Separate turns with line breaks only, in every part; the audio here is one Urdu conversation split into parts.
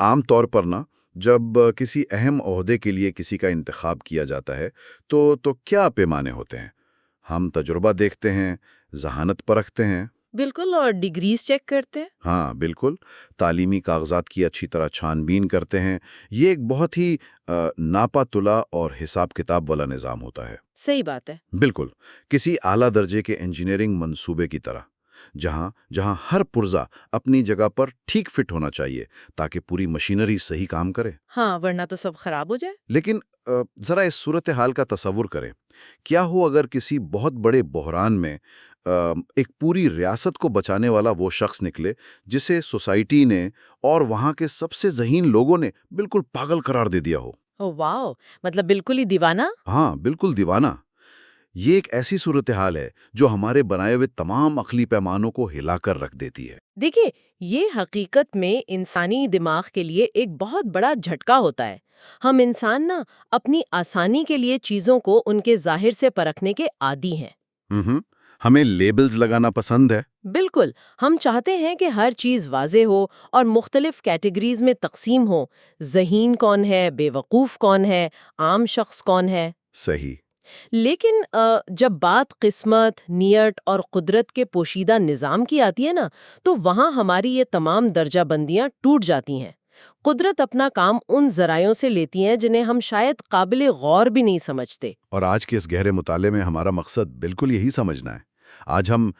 عام طور پر نا جب کسی اہم عہدے کے لیے کسی کا انتخاب کیا جاتا ہے تو کیا پیمانے ہوتے ہیں؟ ہم تجربہ دیکھتے ہیں، ذہانت پرکھتے ہیں۔
بالکل، اور ڈگریز چیک کرتے ہیں۔
ہاں بالکل، تعلیمی کاغذات کی اچھی طرح چھان بین کرتے ہیں۔ یہ ایک بہت ہی ناپا تلا اور حساب کتاب والا نظام ہوتا ہے۔
صحیح بات ہے۔
بالکل، کسی اعلیٰ درجے کے انجینئرنگ منصوبے کی طرح، جہاں ہر پرزہ اپنی جگہ پر ٹھیک فٹ ہونا چاہیے تاکہ پوری مشینری صحیح کام کرے۔
ہاں، ورنہ تو سب خراب ہو جائے۔
لیکن ذرا اس صورتحال کا تصور کریں، کیا ہو اگر کسی بہت بڑے بحران میں ایک پوری ریاست کو بچانے والا وہ شخص نکلے جسے سوسائٹی نے اور وہاں کے سب سے ذہین لوگوں نے بالکل پاگل قرار دے دیا ہو؟
او واو، مطلب بالکل ہی دیوانہ۔
ہاں بالکل دیوانہ۔ یہ ایک ایسی صورتحال ہے جو ہمارے بنائے ہوئے تمام عقلی پیمانوں کو ہلا کر رکھ دیتی ہے۔
دیکھیے، یہ حقیقت میں انسانی دماغ کے لیے ایک بہت بڑا جھٹکا ہوتا ہے۔ ہم انسان نا اپنی آسانی کے لیے چیزوں کو ان کے ظاہر سے پرکھنے کے عادی ہیں۔
ہمیں لیبلز لگانا پسند ہے۔
بالکل، ہم چاہتے ہیں کہ ہر چیز واضح ہو اور مختلف کیٹیگریز میں تقسیم ہو۔ ذہین کون ہے، بے وقوف کون ہے، عام شخص کون ہے۔
صحیح۔
لیکن جب بات قسمت، نیت اور قدرت کے پوشیدہ نظام کی آتی ہے نا، تو وہاں ہماری یہ تمام درجہ بندیاں ٹوٹ جاتی ہیں۔ قدرت اپنا کام ان ذرائعوں سے لیتی ہیں جنہیں ہم شاید قابل غور بھی نہیں سمجھتے۔
اور آج کے اس گہرے مطالعے میں ہمارا مقصد بالکل یہی سمجھنا ہے۔ آج ہم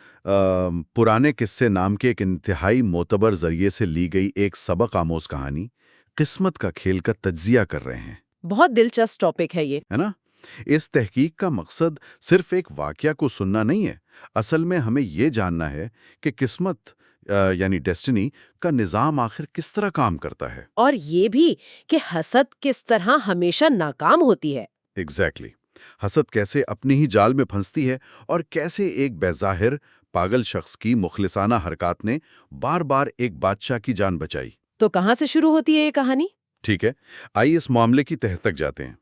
پرانے قصے نام کے ایک انتہائی معتبر ذریعے سے لی گئی ایک سبق آموز کہانی قسمت کا کھیل کا تجزیہ کر رہے ہیں۔
بہت دلچسپ ٹاپک ہے یہ،
ہے نا؟ اس تحقیق کا مقصد صرف ایک واقعہ کو سننا نہیں ہے، اصل میں ہمیں یہ جاننا ہے کہ قسمت یعنی ڈیسٹنی کا نظام آخر کس طرح کام کرتا ہے۔
اور یہ بھی کہ حسد کس طرح ہمیشہ ناکام ہوتی ہے۔
ایگزیکٹلی، حسد کیسے اپنی ہی جال میں پھنستی ہے اور کیسے ایک بے ظاہر پاگل شخص کی مخلصانہ حرکات نے بار بار ایک بادشاہ کی جان بچائی۔
تو کہاں سے شروع ہوتی ہے یہ کہانی؟
ٹھیک ہے، آئیے اس معاملے کی تہہ تک جاتے ہیں۔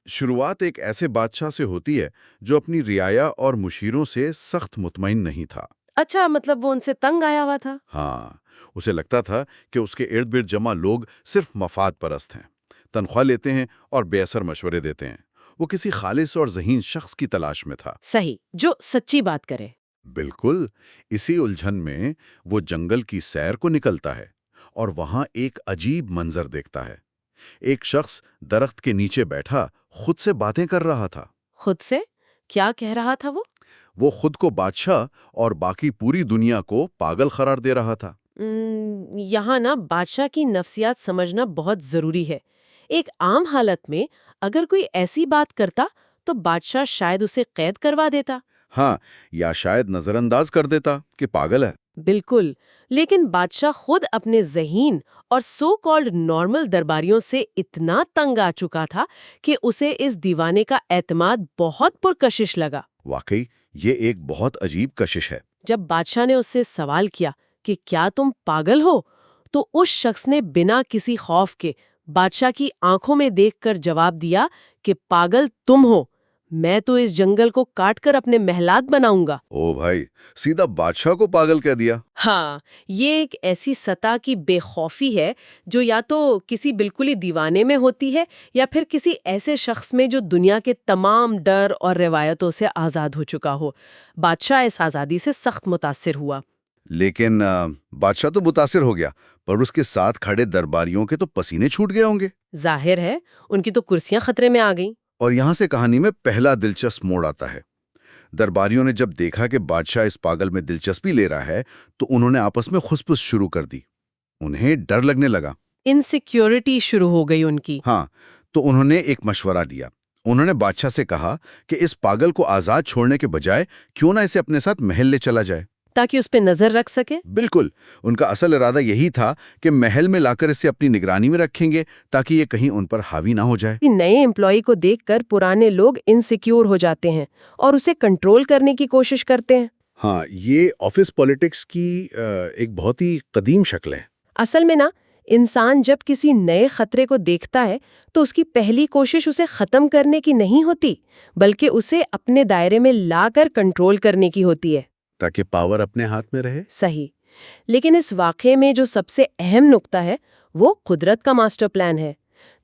شروعات ایک ایسے بادشاہ سے ہوتی ہے جو اپنی رعایا اور مشیروں سے سخت مطمئن نہیں تھا۔
اچھا، مطلب وہ ان سے تنگ آیا ہوا تھا؟
ہاں، اسے لگتا تھا کہ اس کے ارد گرد جمع لوگ صرف مفاد پرست ہیں، تنخواہ لیتے ہیں اور بے اثر مشورے دیتے ہیں۔ وہ کسی خالص اور ذہین شخص کی تلاش میں تھا۔
صحیح، جو سچی بات کرے۔
بالکل، اسی الجھن میں وہ جنگل کی سیر کو نکلتا ہے اور وہاں ایک عجیب منظر دیکھتا ہے۔ ایک شخص درخت کے نیچے بیٹھا خود سے باتیں کر رہا تھا۔
خود سے؟ کیا کہہ رہا تھا وہ؟
وہ خود کو بادشاہ اور باقی پوری دنیا کو پاگل قرار دے رہا تھا۔
یہاں نا بادشاہ کی نفسیات سمجھنا بہت ضروری ہے۔ ایک عام حالت میں اگر کوئی ایسی بات کرتا تو بادشاہ شاید اسے قید کروا دیتا۔
ہاں، یا شاید نظر انداز کر دیتا کہ پاگل ہے۔
بالکل، لیکن بادشاہ خود اپنے ذہین اور سو کالڈ نارمل درباریوں سے اتنا تنگ آ چکا تھا کہ اسے اس دیوانے کا اعتماد بہت پرکشش لگا۔
واقعی یہ ایک بہت عجیب کشش ہے۔
جب بادشاہ نے اس سے سوال کیا کہ کیا تم پاگل ہو، تو اس شخص نے بنا کسی خوف کے بادشاہ کی آنکھوں میں دیکھ کر جواب دیا کہ پاگل تم ہو، میں تو اس جنگل کو کاٹ کر اپنے محلات بناؤں گا۔
او بھائی، سیدھا بادشاہ کو پاگل کہہ دیا۔
ہاں، یہ ایک ایسی سطح کی بے خوفی ہے جو یا تو کسی بالکل ہی دیوانے میں ہوتی ہے یا پھر کسی ایسے شخص میں جو دنیا کے تمام ڈر اور روایتوں سے آزاد ہو چکا ہو۔ بادشاہ اس آزادی سے سخت متاثر ہوا۔
لیکن بادشاہ تو متاثر ہو گیا، پر اس کے ساتھ کھڑے درباریوں کے تو پسینے چھوٹ گئے ہوں گے۔
ظاہر ہے، ان کی تو کرسیاں خطرے میں آ گئیں۔
اور یہاں سے کہانی میں پہلا دلچسپ موڑ آتا ہے۔ درباریوں نے جب دیکھا کہ بادشاہ اس پاگل میں دلچسپی لے رہا ہے تو انہوں نے آپس میں خسپس شروع کر دی۔ انہیں ڈر لگنے لگا۔
انسیکیورٹی شروع ہو گئی ان کی۔
ہاں، تو انہوں نے ایک مشورہ دیا۔ انہوں نے بادشاہ سے کہا کہ اس پاگل کو آزاد چھوڑنے کے بجائے کیوں نہ اسے اپنے ساتھ محل لے چلا جائے،
تاکہ اس پہ نظر رکھ سکے۔
بالکل، ان کا اصل ارادہ یہی تھا کہ محل میں لا کر اسے اپنی نگرانی میں رکھیں گے تاکہ یہ کہیں ان پر حاوی نہ ہو جائے۔
نئے امپلائی کو دیکھ کر پرانے لوگ انسیکیور ہو جاتے ہیں اور اسے کنٹرول کرنے کی کوشش کرتے ہیں۔
ہاں، یہ آفس پالیٹکس کی ایک بہت ہی قدیم شکل ہے۔
اصل میں نا، انسان جب کسی نئے خطرے کو دیکھتا ہے تو اس کی پہلی کوشش اسے ختم کرنے کی نہیں ہوتی، بلکہ اسے اپنے دائرے میں لا کر کنٹرول کرنے کی ہوتی ہے۔
تاکہ پاور اپنے ہاتھ میں رہے۔
صحیح، لیکن اس واقعے میں جو سب سے اہم نقطہ ہے وہ قدرت کا ماسٹر پلان ہے۔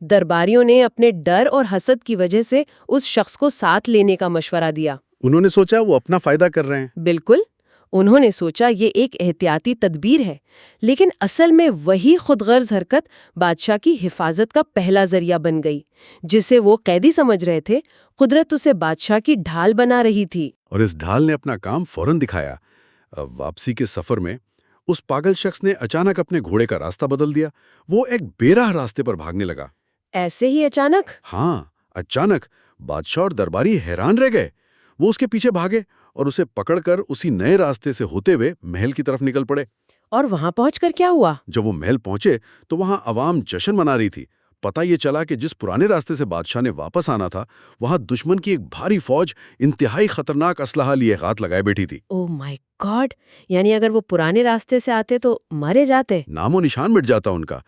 درباریوں نے اپنے ڈر اور حسد کی وجہ سے اس شخص کو ساتھ لینے کا مشورہ دیا۔
انہوں نے سوچا وہ اپنا فائدہ کر رہے ہیں۔
بالکل، انہوں نے سوچا یہ ایک احتیاطی تدبیر ہے، لیکن اصل میں وہی خود غرض حرکت بادشاہ کی حفاظت کا پہلا ذریعہ بن گئی۔ جسے وہ قیدی سمجھ رہے تھے، قدرت اسے بادشاہ کی ڈھال بنا رہی تھی۔
اور اس ڈھال نے اپنا کام فوراً دکھایا۔ واپسی کے سفر میں اس پاگل شخص نے اچانک اپنے گھوڑے کا راستہ بدل دیا۔ وہ ایک بے راہ راستے پر بھاگنے لگا۔
ایسے ہی اچانک؟
ہاں، اچانک بادشاہ اور درباری حیران رہ گئے۔ وہ اس کے پیچھے بھاگے اور اسے پکڑ کر اسی نئے راستے سے ہوتے ہوئے محل کی طرف نکل پڑے۔
اور وہاں پہنچ کر کیا ہوا؟
جب وہ محل پہنچے تو وہاں عوام جشن منا رہی تھی۔ پتہ یہ چلا کہ جس پرانے راستے سے بادشاہ نے واپس آنا تھا، وہاں دشمن کی ایک بھاری فوج انتہائی خطرناک اسلحہ لیے ہاتھ لگائے بیٹھی تھی۔
او مائی گاڈ! یعنی اگر وہ پرانے راستے سے آتے تو مارے جاتے؟
نام و نشان مٹ جاتا ان کا۔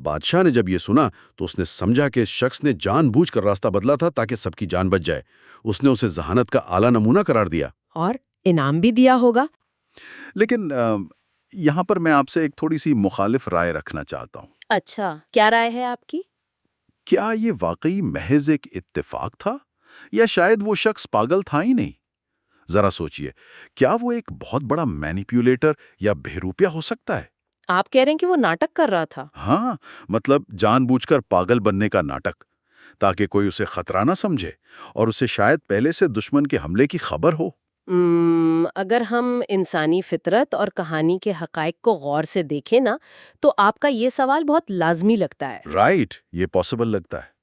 بادشاہ نے جب یہ سنا تو اس نے سمجھا کہ اس شخص نے جان بوجھ کر راستہ بدلا تھا تاکہ سب کی جان بچ جائے۔ اس نے اسے ذہانت کا اعلیٰ نمونہ قرار دیا۔
اور انعام بھی دیا ہوگا؟
لیکن یہاں پر میں آپ سے ایک تھوڑی سی مخالف رائے رکھنا چاہتا ہوں۔
اچھا، کیا رائے ہے آپ کی؟
کیا یہ واقعی محض ایک اتفاق تھا یا شاید وہ شخص پاگل تھا ہی نہیں؟ ذرا سوچئے، کیا وہ ایک بہت بڑا مینیپیولیٹر یا بہروپیہ ہو سکتا ہے؟
آپ کہہ رہے ہیں کہ وہ ناٹک کر رہا تھا؟
ہاں، مطلب جان بوجھ کر پاگل بننے کا ناٹک، تاکہ کوئی اسے خطرہ نہ سمجھے اور اسے شاید پہلے سے دشمن کے حملے کی خبر ہو۔
اگر ہم انسانی فطرت اور کہانی کے حقائق کو غور سے دیکھیں نا، تو آپ کا یہ سوال بہت لازمی لگتا ہے۔
رائٹ، یہ پاسبل لگتا ہے۔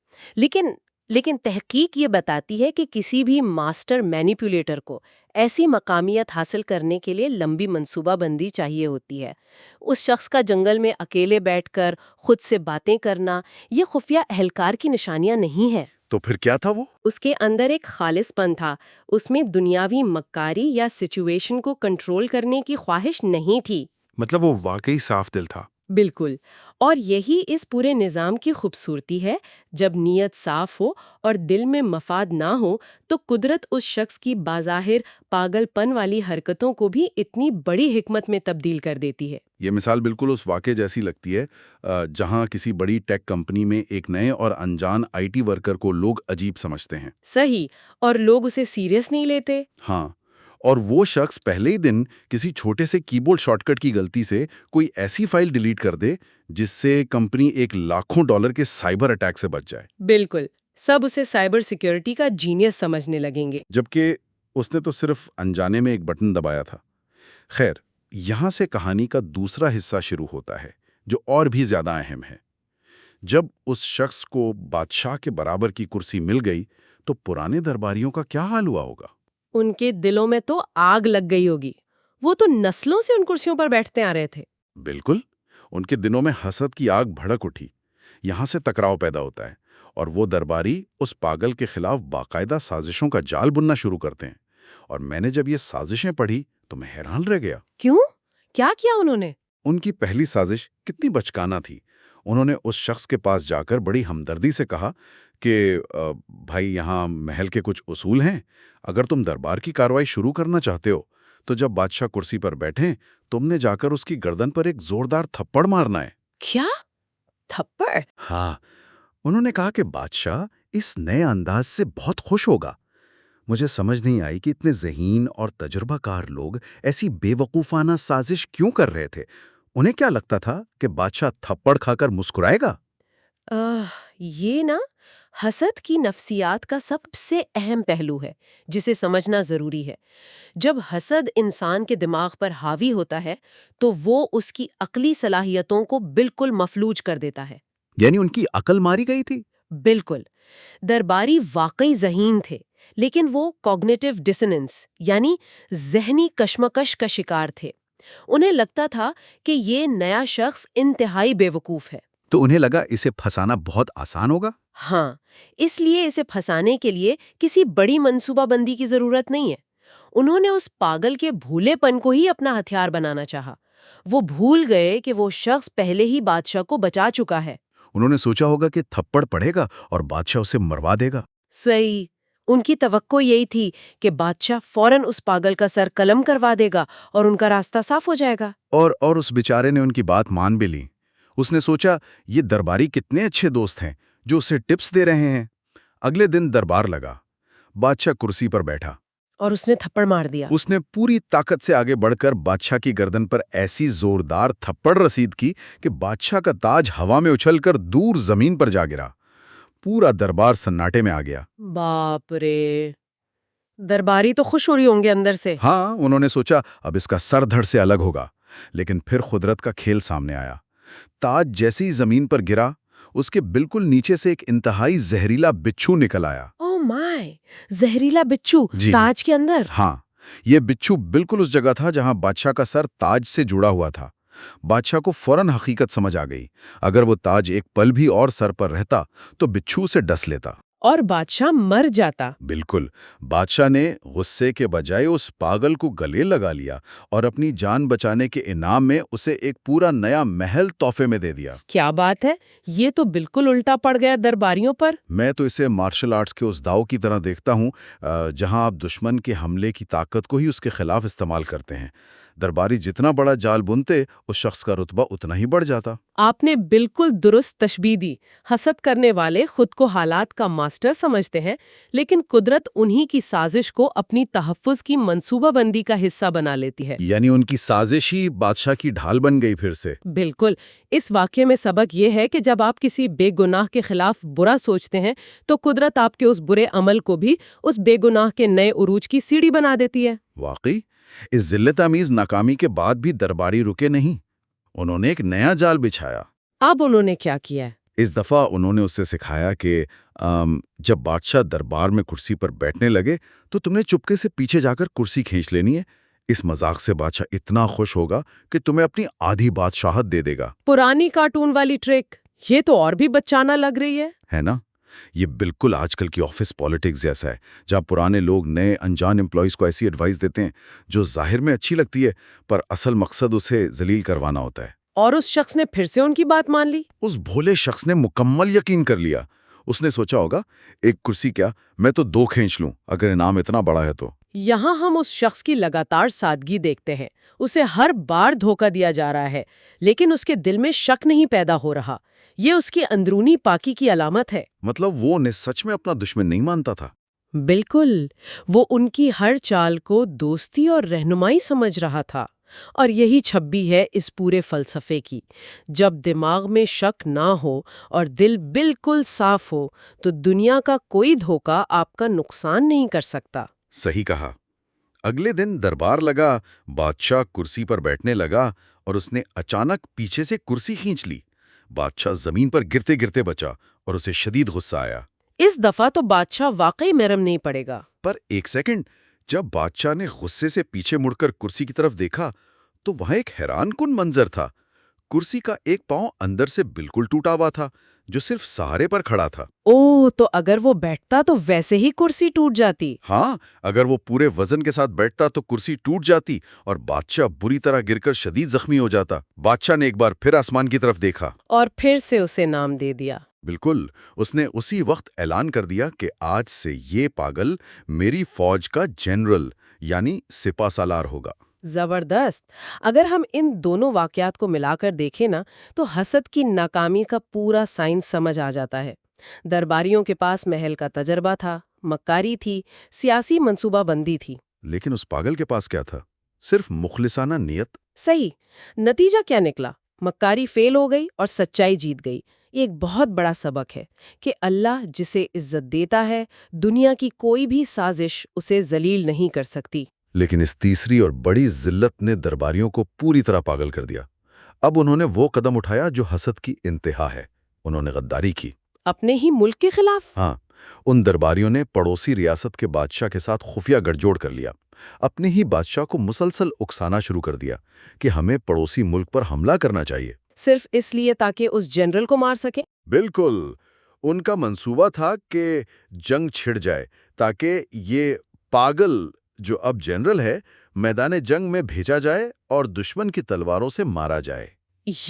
لیکن تحقیق یہ بتاتی ہے کہ کسی بھی ماسٹر مینیپولیٹر کو ایسی مقامیت حاصل کرنے کے لیے لمبی منصوبہ بندی چاہیے ہوتی ہے۔ اس شخص کا جنگل میں اکیلے بیٹھ کر خود سے باتیں کرنا یہ خفیہ اہلکار کی نشانیاں نہیں ہیں۔
تو پھر کیا تھا وہ؟
اس کے اندر ایک خالص پن تھا۔ اس میں دنیاوی مکاری یا سچویشن کو کنٹرول کرنے کی خواہش نہیں تھی۔
مطلب وہ واقعی صاف دل تھا۔
بالکل، اور یہی اس پورے نظام کی خوبصورتی ہے۔ جب نیت صاف ہو اور دل میں مفاد نہ ہو تو قدرت اس شخص کی بظاہر پاگل پن والی حرکتوں کو بھی اتنی بڑی حکمت میں تبدیل کر دیتی ہے۔
یہ مثال بالکل اس واقعے جیسی لگتی ہے جہاں کسی بڑی ٹیک کمپنی میں ایک نئے اور انجان آئی ٹی ورکر کو لوگ عجیب سمجھتے ہیں۔
صحیح، اور لوگ اسے سیریس نہیں لیتے۔
ہاں، اور وہ شخص پہلے ہی دن کسی چھوٹے سے کی بورڈ شارٹ کٹ کی غلطی سے کوئی ایسی فائل ڈیلیٹ کر دے جس سے کمپنی ایک لاکھوں ڈالر کے سائبر اٹیک سے بچ جائے۔
بالکل، سب اسے سائبر سیکیورٹی کا جینیس سمجھنے لگیں گے۔
جبکہ اس نے تو صرف انجانے میں ایک بٹن دبایا تھا۔ خیر، یہاں سے کہانی کا دوسرا حصہ شروع ہوتا ہے جو اور بھی زیادہ اہم ہے۔ جب اس شخص کو بادشاہ کے برابر کی کرسی مل گئی تو پرانے درباریوں کا کیا حال ہوا ہوگا؟
ان کے دلوں میں تو آگ لگ گئی ہوگی۔ وہ تو نسلوں سے ان کرسیوں پر بیٹھتے آ رہے تھے۔
بالکل، ان کے دنوں میں حسد کی آگ بھڑک اٹھی۔ یہاں سے ٹکراؤ پیدا ہوتا ہے اور وہ درباری اس پاگل کے خلاف باقاعدہ سازشوں کا جال بننا شروع کرتے ہیں۔ اور میں نے جب یہ سازشیں پڑھی تو میں حیران رہ گیا۔
کیوں؟ کیا کیا انہوں نے؟
ان کی پہلی سازش کتنی بچکانہ تھی۔ انہوں نے اس شخص کے پاس جا کر بڑی ہمدردی سے کہا کہ بھائی، یہاں محل کے کچھ اصول ہیں، اگر تم دربار کی کارروائی شروع کرنا چاہتے ہو تو جب بادشاہ کرسی پر بیٹھیں تم نے جا کر اس کی گردن پر ایک زوردار تھپڑ مارنا ہے۔
کیا؟ تھپڑ؟
ہاں، انہوں نے کہا کہ بادشاہ اس نئے انداز سے بہت خوش ہوگا۔ مجھے سمجھ نہیں آئی کہ اتنے ذہین اور تجربہ کار لوگ ایسی بے وقوفانہ سازش کیوں کر رہے تھے۔ انہیں کیا لگتا تھا کہ بادشاہ تھپڑ کھا کر مسکرائے گا؟
یہ نا حسد کی نفسیات کا سب سے اہم پہلو ہے جسے سمجھنا ضروری ہے۔ جب حسد انسان کے دماغ پر حاوی ہوتا ہے تو وہ اس کی عقلی صلاحیتوں کو بالکل مفلوج کر دیتا ہے۔
یعنی ان کی عقل ماری گئی تھی؟
بالکل، درباری واقعی ذہین تھے لیکن وہ کوگنیٹو ڈسننس یعنی ذہنی کشمکش کا شکار تھے۔ انہیں لگتا تھا کہ یہ نیا شخص انتہائی بے وقوف ہے۔
تو انہیں لگا اسے پھنسانا بہت آسان ہوگا۔
ہاں، اس لیے اسے پھنسانے کے لیے کسی بڑی منصوبہ بندی کی ضرورت نہیں ہے۔ انہوں نے اس پاگل کے بھولے پن کو ہی اپنا ہتھیار بنانا چاہا۔ وہ بھول گئے کہ وہ شخص پہلے ہی بادشاہ کو بچا چکا ہے۔
انہوں نے سوچا ہوگا کہ تھپڑ پڑے گا اور بادشاہ اسے مروا دے گا۔
صحیح، ان کی توقع یہی تھی کہ بادشاہ فوراً اس پاگل کا سر قلم کروا دے گا اور ان کا راستہ صاف ہو جائے گا۔
اور اس بیچارے نے ان کی بات مان بھی لی۔ اس نے سوچا یہ درباری کتنے اچھے دوست ہیں جو اسے ٹپس دے رہے ہیں۔ اگلے دن دربار لگا۔ بادشاہ کرسی پر بیٹھا۔
اور اس نے تھپڑ مار دیا۔
اس نے پوری طاقت سے آگے بڑھ کر بادشاہ کی گردن پر ایسی زوردار تھپڑ رسید کی کہ بادشاہ کا تاج ہوا میں اچھل کر دور زمین پر جا گرا۔ پورا دربار سناٹے میں آ گیا۔
باپ رے، درباری تو خوش ہو رہی ہوں گے اندر سے۔
ہاں، انہوں نے سوچا اب اس کا سر دھڑ سے الگ ہوگا، لیکن پھر قدرت کا کھیل سامنے آیا۔ تاج جیسے ہی زمین پر گرا، اس کے بالکل نیچے سے ایک انتہائی زہریلا بچھو نکل آیا۔
او مائی، زہریلا بچھو
جی
تاج کے اندر؟
ہاں، یہ بچھو بالکل اس جگہ تھا جہاں بادشاہ کا سر تاج سے جڑا ہوا تھا۔ بادشاہ کو فوراً حقیقت سمجھ آ گئی۔ اگر وہ تاج ایک پل بھی اور سر پر رہتا تو بچھو سے ڈس لیتا۔
اور بادشاہ مر جاتا۔
بالکل، بادشاہ نے غصے کے بجائے اس پاگل کو گلے لگا لیا اور اپنی جان بچانے کے انعام میں اسے ایک پورا نیا محل تحفے میں دے دیا۔
کیا بات ہے، یہ تو بالکل الٹا پڑ گیا درباریوں پر۔
میں تو اسے مارشل آرٹس کے اس داؤ کی طرح دیکھتا ہوں جہاں آپ دشمن کے حملے کی طاقت کو ہی اس کے خلاف استعمال کرتے ہیں۔ درباری جتنا بڑا جال بنتے اس شخص کا رتبہ اتنا ہی بڑھ جاتا۔
آپ نے بالکل درست تشبیہ دی۔ حسد کرنے والے خود کو حالات کا ماسٹر سمجھتے ہیں، لیکن قدرت انہی کی سازش کو اپنی تحفظ کی منصوبہ بندی کا حصہ بنا لیتی ہے۔
یعنی ان کی سازش ہی بادشاہ کی ڈھال بن گئی پھر سے۔
بالکل، اس واقعے میں سبق یہ ہے کہ جب آپ کسی بے گناہ کے خلاف برا سوچتے ہیں تو قدرت آپ کے اس برے عمل کو بھی اس بے گناہ کے نئے عروج کی سیڑھی بنا دیتی ہے۔
واقعی، اس ذلت آمیز ناکامی کے بعد بھی درباری رکے نہیں۔ انہوں نے ایک نیا جال بچھایا۔
اب انہوں نے کیا کیا ہے؟
اس دفعہ انہوں نے اس سے سکھایا کہ جب بادشاہ دربار میں کرسی پر بیٹھنے لگے تو تم نے چپکے سے پیچھے جا کر کرسی کھینچ لینی ہے۔ اس مذاق سے بادشاہ اتنا خوش ہوگا کہ تمہیں اپنی آدھی بادشاہت دے دے گا۔
پرانی کارٹون والی ٹرک، یہ تو اور بھی بچانہ لگ رہی
ہے نا؟ یہ بالکل آج کل کی آفس پالیٹکس جیسا ہے، جہاں پرانے لوگ نئے انجان امپلائیز کو ایسی ایڈوائس دیتے ہیں جو ظاہر میں اچھی لگتی ہے پر اصل مقصد اسے ذلیل کروانا ہوتا ہے۔
اور اس شخص نے پھر سے ان کی بات مان لی۔
اس بھولے شخص نے مکمل یقین کر لیا۔ اس نے سوچا ہوگا ایک کرسی کیا، میں تو 2 کھینچ لوں اگر انعام اتنا بڑا ہے تو۔
یہاں ہم اس شخص کی لگاتار سادگی دیکھتے ہیں۔ اسے ہر بار دھوکہ دیا جا رہا ہے، لیکن اس کے دل میں شک نہیں پیدا ہو رہا۔ یہ اس کی اندرونی پاکی کی علامت ہے۔
مطلب وہ انہیں سچ میں اپنا دشمن نہیں مانتا تھا۔
بالکل، وہ ان کی ہر چال کو دوستی اور رہنمائی سمجھ رہا تھا۔ اور یہی چھبی ہے اس پورے فلسفے کی۔ جب دماغ میں شک نہ ہو اور دل بالکل صاف ہو تو دنیا کا کوئی دھوکہ آپ کا نقصان نہیں کر سکتا۔
صحیح کہا۔ اگلے دن دربار لگا، بادشاہ کرسی پر بیٹھنے لگا اور اس نے اچانک پیچھے سے کرسی کھینچ لی۔ بادشاہ زمین پر گرتے گرتے بچا اور اسے شدید غصہ آیا۔
اس دفعہ تو بادشاہ واقعی محرم نہیں پڑے گا۔
پر ایک سیکنڈ، جب بادشاہ نے غصے سے پیچھے مڑ کر کرسی کی طرف دیکھا تو وہاں ایک حیران کن منظر تھا۔ کرسی کا ایک پاؤں اندر سے بالکل ٹوٹا ہوا تھا جو صرف سہارے پر کھڑا تھا۔
تو اگر وہ بیٹھتا تو ویسے ہی کرسی ٹوٹ جاتی۔
ہاں، اگر وہ پورے وزن کے ساتھ بیٹھتا تو کرسی ٹوٹ جاتی اور بادشاہ بری طرح گر کر شدید زخمی ہو جاتا۔ بادشاہ نے ایک بار پھر آسمان کی طرف دیکھا۔
اور پھر سے اسے نام دے دیا۔
بالکل، اس نے اسی وقت اعلان کر دیا کہ آج سے یہ پاگل میری فوج کا جنرل یعنی سپہ سالار ہوگا۔
زبردست۔ اگر ہم ان دونوں واقعات کو ملا کر دیکھیں نا تو حسد کی ناکامی کا پورا سائنس سمجھ آ جاتا ہے۔ درباریوں کے پاس محل کا تجربہ تھا، مکاری تھی، سیاسی منصوبہ بندی تھی۔
لیکن اس پاگل کے پاس کیا تھا؟ صرف مخلصانہ نیت۔
صحیح۔ نتیجہ کیا نکلا؟ مکاری فیل ہو گئی اور سچائی جیت گئی۔ یہ ایک بہت بڑا سبق ہے کہ اللہ جسے عزت دیتا ہے، دنیا کی کوئی بھی سازش اسے ذلیل نہیں کر سکتی۔
لیکن اس تیسری اور بڑی ذلت نے درباریوں کو پوری طرح پاگل کر دیا۔ اب انہوں نے وہ قدم اٹھایا جو حسد کی انتہا ہے۔ انہوں نے غداری کی۔
اپنے ہی ملک کے خلاف؟
ہاں، ان درباریوں نے پڑوسی ریاست کے بادشاہ کے ساتھ خفیہ گٹھ جوڑ کر لیا۔ اپنے ہی بادشاہ کو مسلسل اکسانا شروع کر دیا کہ ہمیں پڑوسی ملک پر حملہ کرنا چاہیے۔
صرف اس لیے تاکہ اس جنرل کو مار سکیں؟
بالکل، ان کا منصوبہ تھا کہ جنگ چھڑ جائے تاکہ یہ پاگل جو اب جنرل ہے میدان جنگ میں بھیجا جائے اور دشمن کی تلواروں سے مارا جائے۔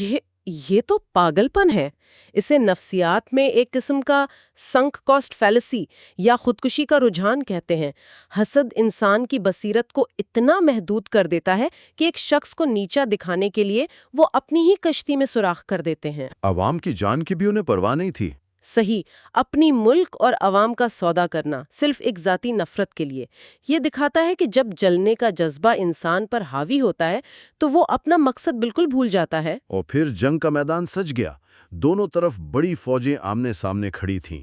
یہ یہ تو پاگل پن ہے۔ اسے نفسیات میں ایک قسم کا سنک کاسٹ فیلسی یا خودکشی کا رجحان کہتے ہیں۔ حسد انسان کی بصیرت کو اتنا محدود کر دیتا ہے کہ ایک شخص کو نیچا دکھانے کے لیے وہ اپنی ہی کشتی میں سوراخ کر دیتے ہیں۔
عوام کی جان کی بھی انہیں پرواہ نہیں تھی۔
صحیح، اپنی ملک اور عوام کا سودا کرنا صرف ایک ذاتی نفرت کے لیے۔ یہ دکھاتا ہے کہ جب جلنے کا جذبہ انسان پر حاوی ہوتا ہے تو وہ اپنا مقصد بالکل بھول جاتا ہے۔
اور پھر جنگ کا میدان سج گیا۔ دونوں طرف بڑی فوجیں آمنے سامنے کھڑی تھیں،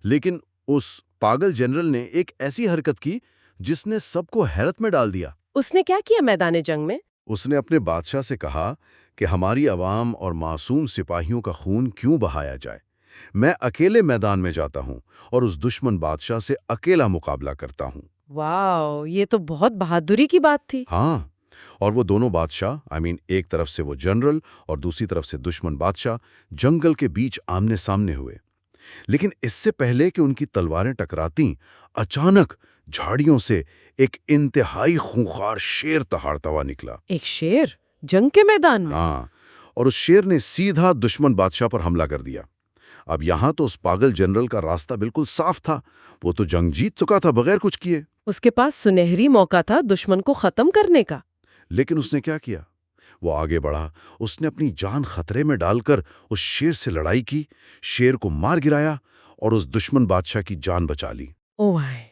لیکن اس پاگل جنرل نے ایک ایسی حرکت کی جس نے سب کو حیرت میں ڈال دیا۔
اس نے کیا کیا میدان جنگ میں؟
اس نے اپنے بادشاہ سے کہا کہ ہماری عوام اور معصوم سپاہیوں کا خون کیوں بہایا جائے؟ میں اکیلے میدان میں جاتا ہوں اور اس دشمن بادشاہ سے اکیلا مقابلہ کرتا ہوں۔
واو، یہ تو بہت بہادری کی بات تھی۔
ہاں، اور وہ دونوں بادشاہ ایک طرف سے وہ جنرل اور دوسری طرف سے دشمن بادشاہ جنگل کے بیچ آمنے سامنے ہوئے۔ لیکن اس سے پہلے کہ ان کی تلواریں ٹکراتیں، اچانک جھاڑیوں سے ایک انتہائی خونخوار شیر دہاڑتا ہوا نکلا۔
ایک شیر جنگ کے میدان میں؟
ہاں، اور اس شیر نے سیدھا دشمن بادشاہ پر حملہ کر دیا۔ اب یہاں تو اس پاگل جنرل کا راستہ بالکل صاف تھا، وہ تو جنگ جیت چکا تھا بغیر کچھ کیے۔
اس کے پاس سنہری موقع تھا دشمن کو ختم کرنے کا۔
لیکن اس نے کیا کیا؟ وہ آگے بڑھا، اس نے اپنی جان خطرے میں ڈال کر اس شیر سے لڑائی کی، شیر کو مار گرایا اور اس دشمن بادشاہ کی جان بچا لی۔
اوہ وائے،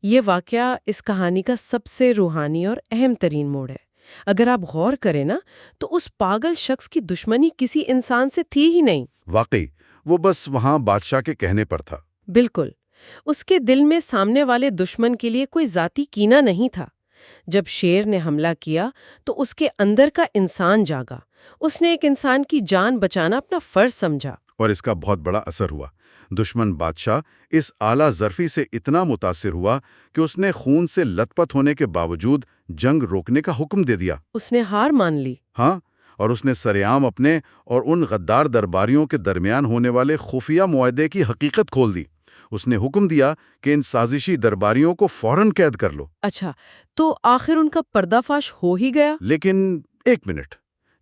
یہ واقعہ اس کہانی کا سب سے روحانی اور اہم ترین موڑ ہے۔ اگر آپ غور کریں نا تو اس پاگل شخص کی دشمنی کسی انسان سے تھی ہی نہیں۔
واقعی وہ بس وہاں بادشاہ کے کہنے پر تھا۔
بالکل، اس کے دل میں سامنے والے دشمن کے لیے کوئی ذاتی کینہ نہیں تھا۔ جب شیر نے حملہ کیا تو اس کے اندر کا انسان جاگا۔ اس نے ایک انسان کی جان بچانا اپنا فرض سمجھا۔
اور اس کا بہت بڑا اثر ہوا۔ دشمن بادشاہ اس اعلیٰ ظرفی سے اتنا متاثر ہوا کہ اس نے خون سے لت پت ہونے کے باوجود جنگ روکنے کا حکم دے دیا۔
اس نے ہار مان لی۔
ہاں، اور اس نے سرعام اپنے اور ان غدار درباریوں کے درمیان ہونے والے خفیہ معاہدے کی حقیقت کھول دی۔ اس نے حکم دیا کہ ان سازشی درباریوں کو فوراً قید کر لو۔
اچھا، تو آخر ان کا پردہ فاش ہو ہی گیا؟
لیکن ایک منٹ،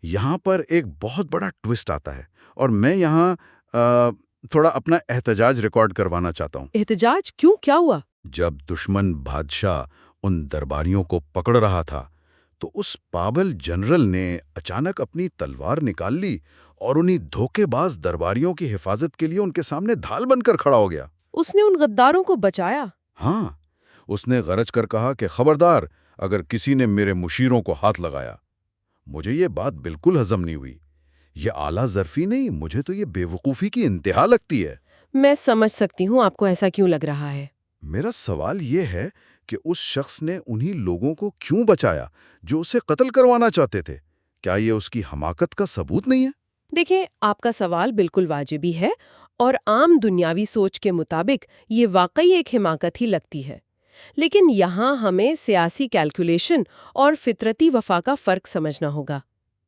یہاں پر ایک بہت بڑا ٹوسٹ آتا ہے، اور میں یہاں تھوڑا اپنا احتجاج ریکارڈ کروانا چاہتا ہوں۔
احتجاج کیوں؟ کیا ہوا؟
جب دشمن بادشاہ ان درباریوں کو پکڑ رہا تھا تو اس پاگل جنرل نے اچانک اپنی تلوار نکال لی اور انہی دھوکے باز درباریوں کی حفاظت کے لیے ان کے سامنے ڈھال بن کر کھڑا ہو گیا۔
اس نے ان غداروں کو بچایا؟
ہاں، اس نے غرض کر کہا کہ خبردار اگر کسی نے میرے مشیروں کو ہاتھ لگایا۔ مجھے یہ بات بالکل ہضم نہیں ہوئی۔ یہ اعلیٰ ظرفی نہیں، مجھے تو یہ بے وقوفی کی انتہا لگتی ہے۔
میں سمجھ سکتی ہوں آپ کو ایسا کیوں لگ رہا ہے۔
میرا سوال یہ ہے کہ اس شخص نے انہی لوگوں کو کیوں بچایا جو اسے قتل کروانا چاہتے تھے؟ کیا یہ اس کی حماقت کا ثبوت نہیں ہے؟
دیکھیں، آپ کا سوال بالکل واجبی ہے اور عام دنیاوی سوچ کے مطابق یہ واقعی ایک حماقت ہی لگتی ہے۔ لیکن یہاں ہمیں سیاسی کیلکولیشن اور فطرتی وفا کا فرق سمجھنا ہوگا۔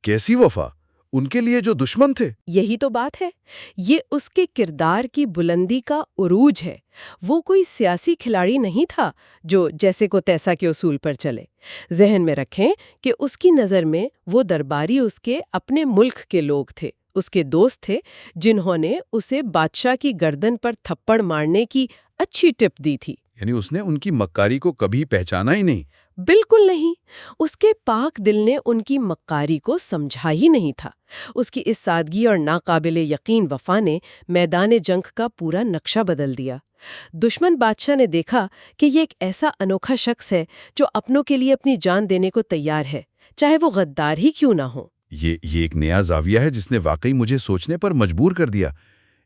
کیسی وفا؟ ان کے لیے جو دشمن تھے؟
یہی تو بات ہے، یہ اس کے کردار کی بلندی کا عروج ہے۔ وہ کوئی سیاسی کھلاڑی نہیں تھا جو جیسے کو تیسا کے اصول پر چلے۔ ذہن میں رکھیں کہ اس کی نظر میں وہ درباری اس کے اپنے ملک کے لوگ تھے، اس کے دوست تھے، جنہوں نے اسے بادشاہ کی گردن پر تھپڑ مارنے کی اچھی ٹپ دی تھی۔
یعنی اس نے ان کی مکاری کو کبھی پہچانا ہی نہیں؟
بالکل نہیں، اس کے پاک دل نے ان کی مکاری کو سمجھا ہی نہیں تھا۔ اس کی اس سادگی اور ناقابل یقین وفا نے میدان جنگ کا پورا نقشہ بدل دیا۔ دشمن بادشاہ نے دیکھا کہ یہ ایک ایسا انوکھا شخص ہے جو اپنوں کے لیے اپنی جان دینے کو تیار ہے، چاہے وہ غدار ہی کیوں نہ ہو۔
یہ ایک نیا زاویہ ہے جس نے واقعی مجھے سوچنے پر مجبور کر دیا۔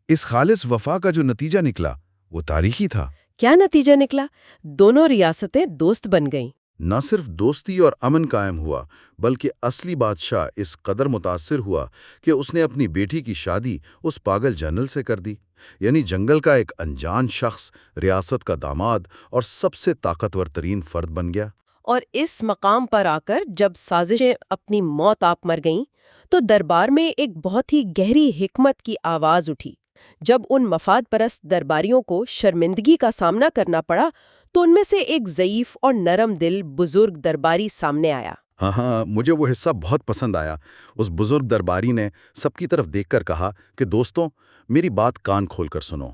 اس خالص وفا کا جو نتیجہ نکلا وہ تاریخی تھا۔
کیا نتیجہ نکلا؟ دونوں ریاستیں دوست بن گئیں۔
نہ صرف دوستی اور امن قائم ہوا، بلکہ اصلی بادشاہ اس قدر متاثر ہوا کہ اس نے اپنی بیٹی کی شادی اس پاگل جنرل سے کر دی۔ یعنی جنگل کا ایک انجان شخص ریاست کا داماد اور سب سے طاقتور ترین فرد بن گیا۔
اور اس مقام پر آ کر جب سازشیں اپنی موت آپ مر گئیں تو دربار میں ایک بہت ہی گہری حکمت کی آواز اٹھی۔ جب ان مفاد پرست درباریوں کو شرمندگی کا سامنا کرنا پڑا تو ان میں سے ایک ضعیف اور نرم دل بزرگ درباری سامنے آیا۔
ہاں ہاں، مجھے وہ حصہ بہت پسند آیا۔ اس بزرگ درباری نے سب کی طرف دیکھ کر کہا کہ دوستوں، میری بات کان کھول کر سنو۔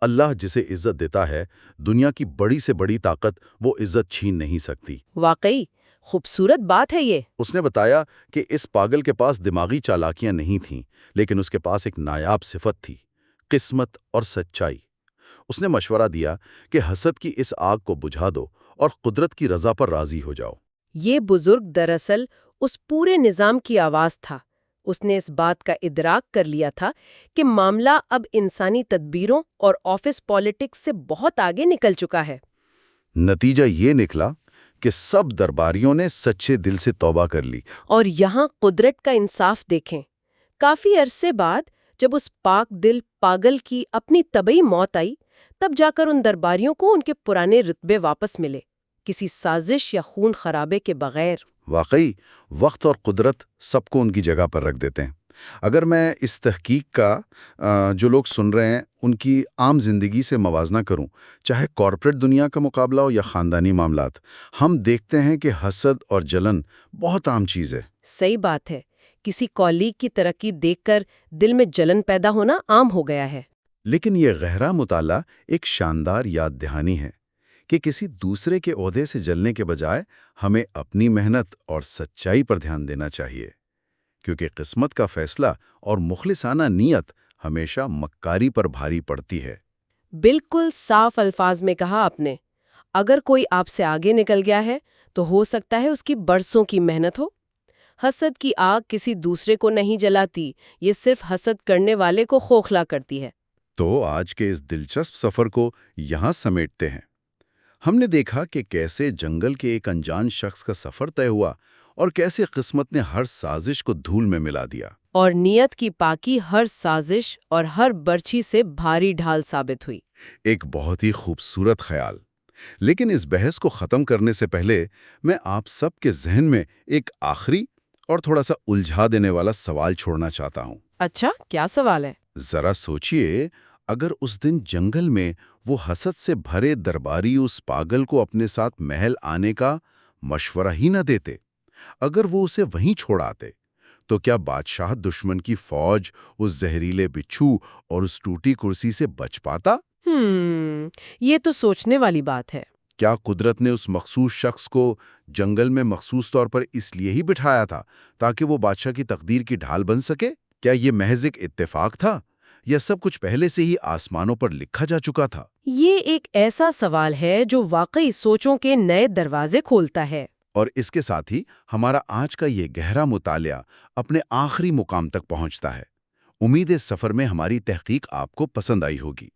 اللہ جسے عزت دیتا ہے، دنیا کی بڑی سے بڑی طاقت وہ عزت چھین نہیں سکتی۔
واقعی خوبصورت بات ہے یہ۔
اس نے بتایا کہ اس پاگل کے پاس دماغی چالاکیاں نہیں تھیں، لیکن اس کے پاس ایک نایاب صفت تھی: قسمت اور سچائی۔ اس نے مشورہ دیا کہ حسد کی اس آگ کو بجھا دو اور قدرت کی رضا پر راضی ہو جاؤ۔
یہ بزرگ دراصل اس پورے نظام کی آواز تھا۔ اس نے اس بات کا ادراک کر لیا تھا کہ معاملہ اب انسانی تدبیروں اور آفس پالیٹکس سے بہت آگے نکل چکا ہے۔
نتیجہ یہ نکلا کہ سب درباریوں نے سچے دل سے توبہ کر لی۔
اور یہاں قدرت کا انصاف دیکھیں۔ کافی عرصے بعد جب اس پاک دل پاگل کی اپنی طبعی موت آئی، تب جا کر ان درباریوں کو ان کے پرانے رتبے واپس ملے، کسی سازش یا خون خرابے کے بغیر۔
واقعی وقت اور قدرت سب کو ان کی جگہ پر رکھ دیتے ہیں۔ اگر میں اس تحقیق کا جو لوگ سن رہے ہیں ان کی عام زندگی سے موازنہ کروں، چاہے کارپوریٹ دنیا کا مقابلہ ہو یا خاندانی معاملات، ہم دیکھتے ہیں کہ حسد اور جلن بہت عام چیز ہے۔
صحیح بات ہے۔ کسی کولیگ کی ترقی دیکھ کر دل میں جلن پیدا ہونا عام ہو گیا ہے۔
لیکن یہ گہرا مطالعہ ایک شاندار یاد دہانی ہے کہ کسی دوسرے کے عہدے سے جلنے کے بجائے ہمیں اپنی محنت اور سچائی پر دھیان دینا چاہیے، کیونکہ قسمت کا فیصلہ اور مخلصانہ نیت ہمیشہ مکاری پر بھاری پڑتی ہے۔
بالکل صاف الفاظ میں کہا آپ نے۔ اگر کوئی آپ سے آگے نکل گیا ہے تو ہو سکتا ہے اس کی برسوں کی محنت ہو۔ حسد کی آگ کسی دوسرے کو نہیں جلاتی، یہ صرف حسد کرنے والے کو کھوکھلا کرتی ہے۔
تو آج کے اس دلچسپ سفر کو یہاں سمیٹتے ہیں۔ ہم نے دیکھا کہ کیسے جنگل کے ایک انجان شخص کا سفر طے ہوا اور کیسے قسمت نے ہر سازش کو دھول میں ملا دیا۔
اور نیت کی پاکی ہر سازش اور ہر برچھی سے بھاری ڈھال ثابت ہوئی۔
ایک بہت ہی خوبصورت خیال۔ لیکن اس بحث کو ختم کرنے سے پہلے میں آپ سب کے ذہن میں ایک آخری اور تھوڑا سا الجھا دینے والا سوال چھوڑنا چاہتا ہوں۔
اچھا، کیا سوال ہے؟
ذرا سوچئے، اگر اس دن جنگل میں وہ حسد سے بھرے درباری اس پاگل کو اپنے ساتھ محل آنے کا مشورہ ہی نہ دیتے، اگر وہ اسے وہیں چھوڑ آتے، تو کیا بادشاہ دشمن کی فوج اس زہریلے بچھو اور اس ٹوٹی کرسی سے بچ پاتا؟
یہ تو سوچنے والی بات ہے۔
کیا قدرت نے اس مخصوص شخص کو جنگل میں مخصوص طور پر اس لیے ہی بٹھایا تھا تاکہ وہ بادشاہ کی تقدیر کی ڈھال بن سکے؟ کیا یہ محض ایک اتفاق تھا یا سب کچھ پہلے سے ہی آسمانوں پر لکھا جا چکا تھا؟
یہ ایک ایسا سوال ہے جو واقعی سوچوں کے نئے دروازے کھولتا ہے۔
اور اس کے ساتھ ہی ہمارا آج کا یہ گہرا مطالعہ اپنے آخری مقام تک پہنچتا ہے۔ امید ہے اس سفر میں ہماری تحقیق آپ کو پسند آئی ہوگی۔